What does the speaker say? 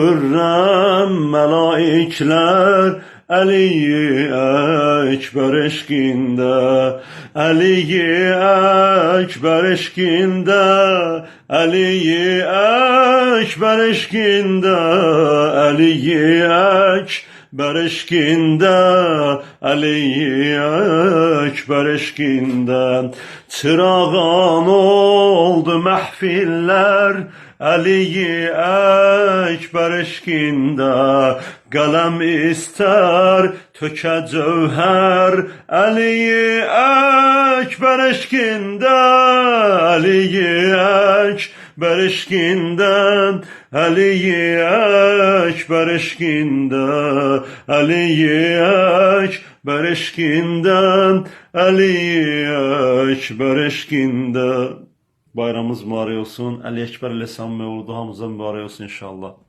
Hürrem melaikler Ali'yi Ekber eşkinde, Ali'yi Ekber eşkinde, Ali'yi Ekber eşkinde, Ali'yi Ekber eşkinde, Ali'yi Ekber eşkinde. Çırağan oldu mahfiller, Ali'yi Ekber eşkinde. Kalem ister töke cevher, Ali'yi Ekber eşkinde, Ali'yi Ekber eşkinde, Ali'yi Ekber eşkinde, Ali'yi Ekber eşkinde, Ali'yi Ekber eşkinde. Bayramımız mübarek olsun. Ali Ekber ile samimi oldu. Hamıza mübarek olsun inşallah.